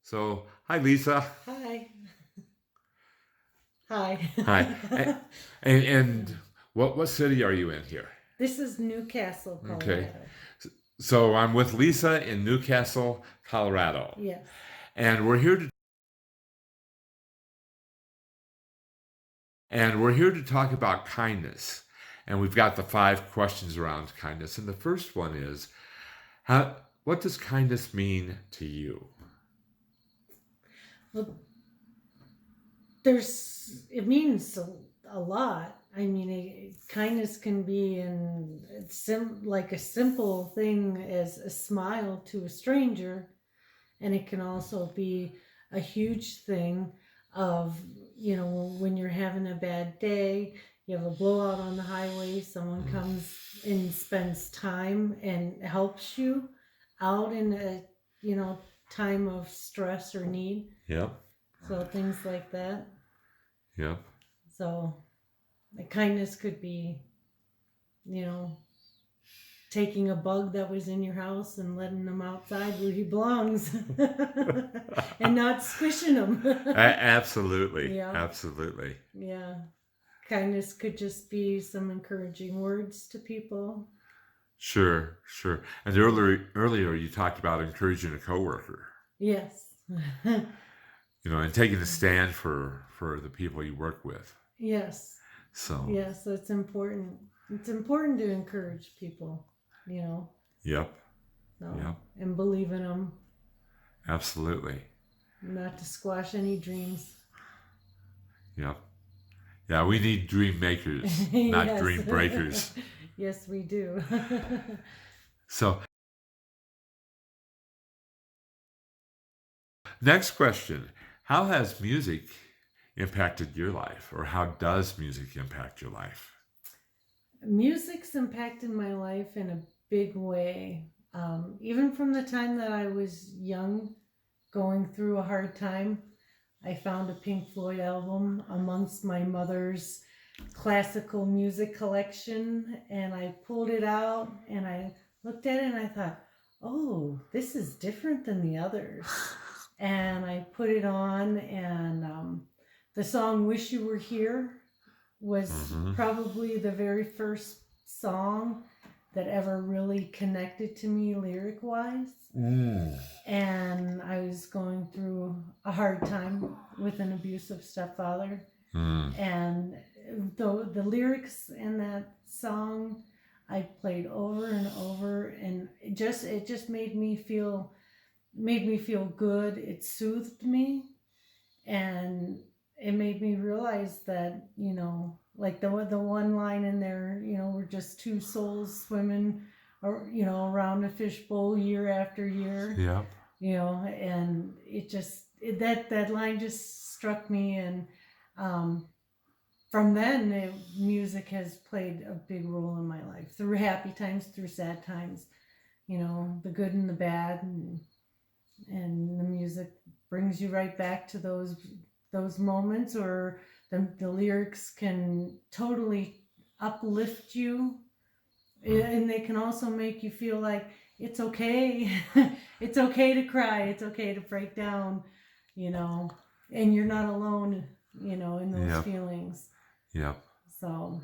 So, hi, Lisa. Hi. Hi. Hi. And what city are you in here? This is Newcastle, Okay. Colorado. So I'm with Lisa in Newcastle, Colorado, Yes. and we're here to talk about kindness. And we've got the 5 questions around kindness. And the first one is, what does kindness mean to you? Well, it means a lot. I mean, kindness can be like a simple thing as a smile to a stranger, and it can also be a huge thing of, when you're having a bad day, you have a blowout on the highway, someone comes and spends time and helps you out in a, you know, time of stress or need. Yep. So things like that. Yep. So the kindness could be, you know, taking a bug that was in your house and letting him outside where he belongs and not squishing him. Absolutely. Yeah, Absolutely. yeah. Kindness could just be some encouraging words to people. Sure, sure. And earlier you talked about encouraging a coworker, Yes. and taking a stand for the people you work with. Yes. So, Yes, it's important. It's important to encourage people, you know, yep, so, yep, and believe in them, absolutely, not to squash any dreams. yep, yeah. We need dream makers, not Yes. dream breakers. Yes, we do. So, next question: how has music impacted your life, or how does music impact your life? Music's impacted my life in a big way. Even from the time that I was young, going through a hard time, I found a Pink Floyd album amongst my mother's classical music collection, and I pulled it out and I looked at it and I thought, oh, this is different than the others. And I put it on, and the song Wish You Were Here was Mm-hmm. probably the very first song that ever really connected to me lyric wise. Mm. And I was going through a hard time with an abusive stepfather. Mm. And the lyrics in that song I played over and over, and it just made me feel good. It soothed me, and it made me realize that, like the one line in there, we're just two souls swimming, or around a fishbowl year after year, Yep. and that line just struck me. And um, from then, music has played a big role in my life, through happy times, through sad times, the good and the bad. And the music brings you right back to those moments, or the lyrics can totally uplift you, Mm. and they can also make you feel like it's okay. It's okay to cry, it's okay to break down, you know and you're not alone, in those Yep. feelings. Yep. So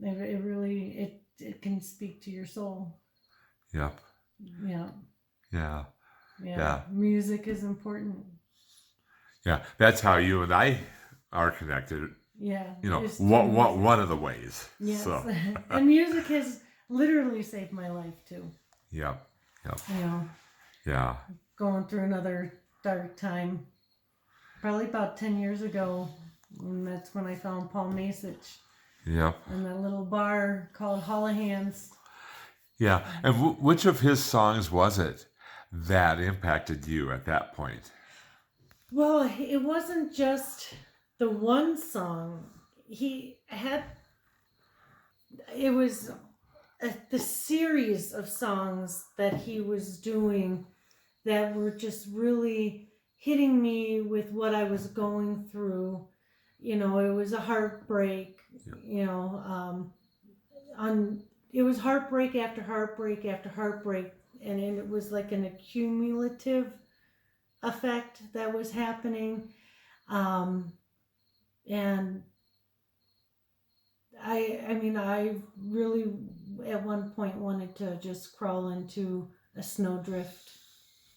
it really it can speak to your soul. Yep. Yeah. Yeah. Yeah, Yeah. music is important. Yeah. That's how you and I are connected. Yeah, is through One music. one of the ways. Yes. So. And music has literally saved my life too. Yep. Yep. You know, Yeah. going through another dark time. Probably about 10 years ago, and that's when I found Paul Masich Yep. in that little bar called Hall of Hands. Yeah. And which of his songs was it that impacted you at that point? Well, it wasn't just the one song. It was the series of songs that he was doing that were just really hitting me with what I was going through. It was a heartbreak. Yep. On It was heartbreak after heartbreak after heartbreak, and it was like an accumulative effect that was happening. And I mean, I really at one point wanted to just crawl into a snowdrift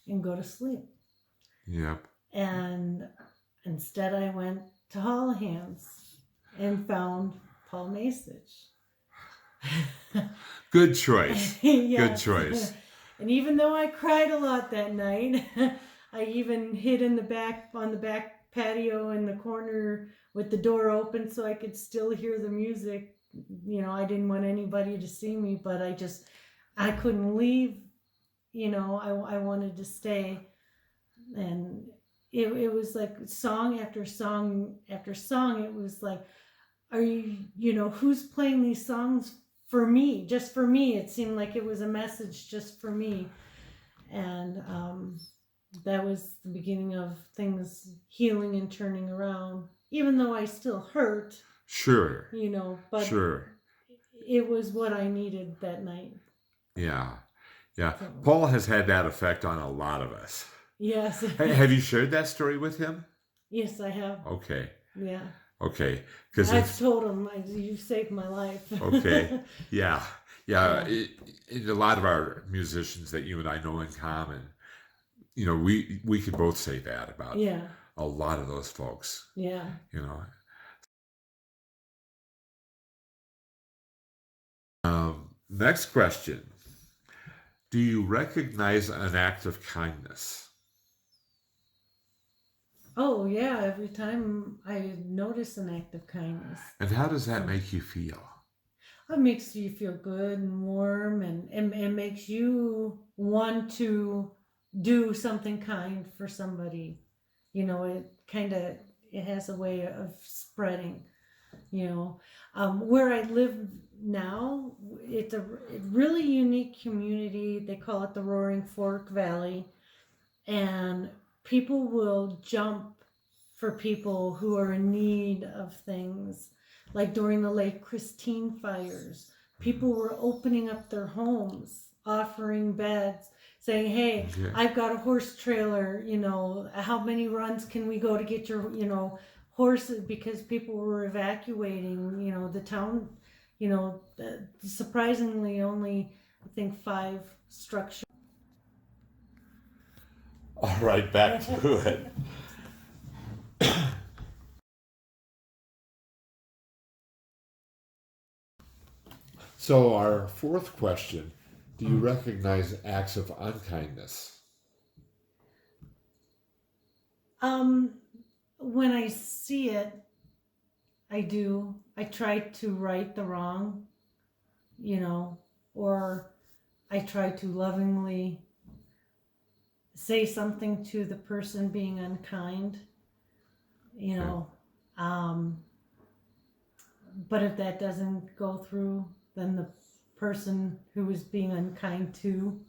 and go to sleep. Yep. And instead, I went to Hall Hands and found Paul Masich. Good choice. Good Yes. choice. And even though I cried a lot that night, I even hid in the back on the back patio in the corner with the door open so I could still hear the music. You know, I didn't want anybody to see me, but I couldn't leave. You know, I wanted to stay. And it was like song after song after song. It was like, are you know, who's playing these songs for me, just for me? It seemed like it was a message just for me. And that was the beginning of things healing and turning around, even though I still hurt, Sure. you know, but Sure. it was what I needed that night. Yeah. Yeah. So, Paul has had that effect on a lot of us. yes. Have you shared that story with him? Yes, I have. Okay. Yeah. Okay. Because I've told him, you saved my life. Okay. Yeah. Yeah. Yeah. A lot of our musicians that you and I know in common, you know, we could both say that about Yeah. a lot of those folks, Yeah. you know. Next question. Do you recognize an act of kindness? Oh, yeah. Every time I notice an act of kindness, And how does that make you feel? it makes you feel good and warm, and makes you want to do something kind for somebody. You know, it has a way of spreading. You know, where I live now, it's a really unique community. They call it the Roaring Fork Valley, and people will jump for people who are in need of things. Like during the Lake Christine fires, people were opening up their homes, offering beds, saying, hey, Okay. I've got a horse trailer, you know, how many runs can we go to get your, you know, horses? Because people were evacuating, you know, the town, you know, surprisingly only, I think, 5 structures. All right, back to it. So, our fourth question, do you recognize acts of unkindness? When I see it, I do. I try to right the wrong, you know, or I try to lovingly say something to the person being unkind, you know. But if that doesn't go through, then the person who is being unkind to,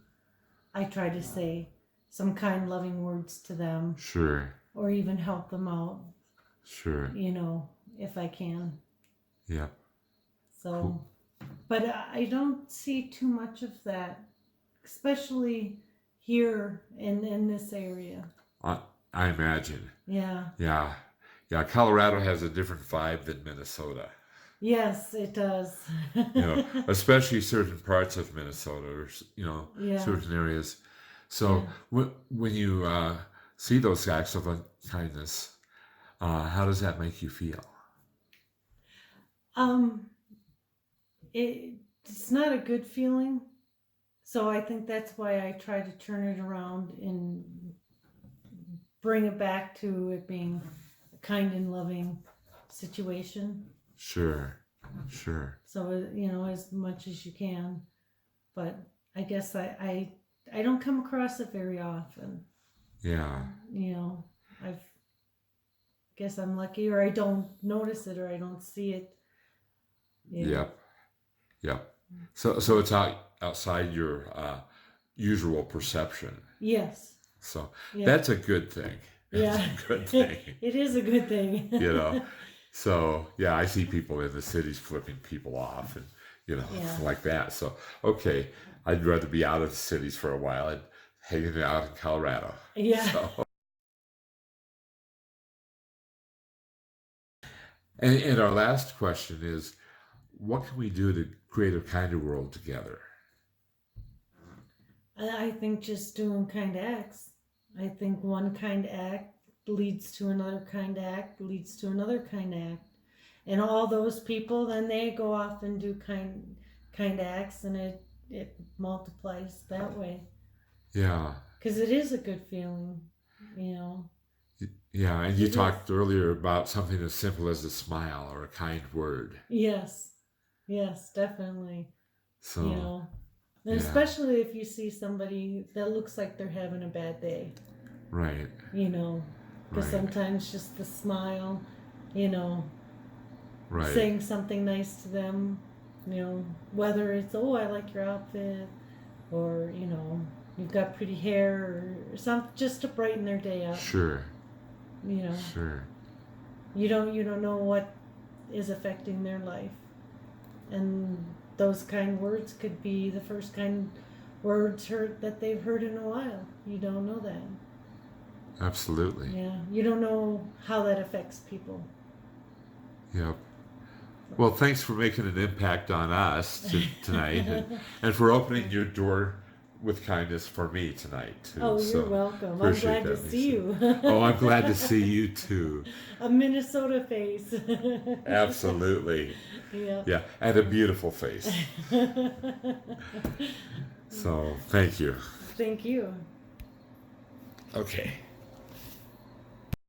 I try to say some kind, loving words to them, Sure, or even help them out, sure. you know, if I can. Yeah. So, Cool. but I don't see too much of that, especially here in this area. I imagine. Yeah. Yeah. Yeah. Colorado has a different vibe than Minnesota. Yes, it does. You know, especially certain parts of Minnesota, or you know, Yeah. certain areas. So when you see those acts of unkindness, how does that make you feel? It's not a good feeling. So I think that's why I try to turn it around and bring it back to it being a kind and loving situation. Sure, sure. So, you know, as much as you can. But I guess I don't come across it very often. Yeah. You know, guess I'm lucky, or I don't notice it, or I don't see it. Yeah. Yep. Yep. So it's outside your usual perception. Yes. So Yeah. that's a good thing. Yeah. That's a good thing. It is a good thing. You know. So yeah, I see people in the cities flipping people off and you know like that. So okay, I'd rather be out of the cities for a while and hanging out in Colorado. Yeah. So. And our last question is, what can we do to create a kinder world together? I think just doing kind acts. I think one kind act leads to another kind act, leads to another kind act. And all those people, then they go off and do kind acts, and it multiplies that way. Yeah. Because it is a good feeling, you know. Yeah, and you It is. talked earlier about something as simple as a smile or a kind word. Yes, yes, definitely. So, You know, and yeah, especially if you see somebody that looks like they're having a bad day, right, you know, because right, sometimes just the smile, you know, right. saying something nice to them, you know, whether it's, oh, I like your outfit, or, you know, you've got pretty hair, or some, just to brighten their day up, Sure, you know. sure. You don't know what is affecting their life, and those kind words could be the first kind words heard that they've heard in a while. You don't know that. Absolutely. Yeah, you don't know how that affects people. Yep. Well, thanks for making an impact on us tonight, and for opening your door with kindness for me tonight too. Oh, you're So welcome. I'm appreciate glad to that, see Lisa. you. Oh, I'm glad to see you too. A Minnesota face. Absolutely. Yeah. Yeah, and a beautiful face. So thank you. Thank you. Okay.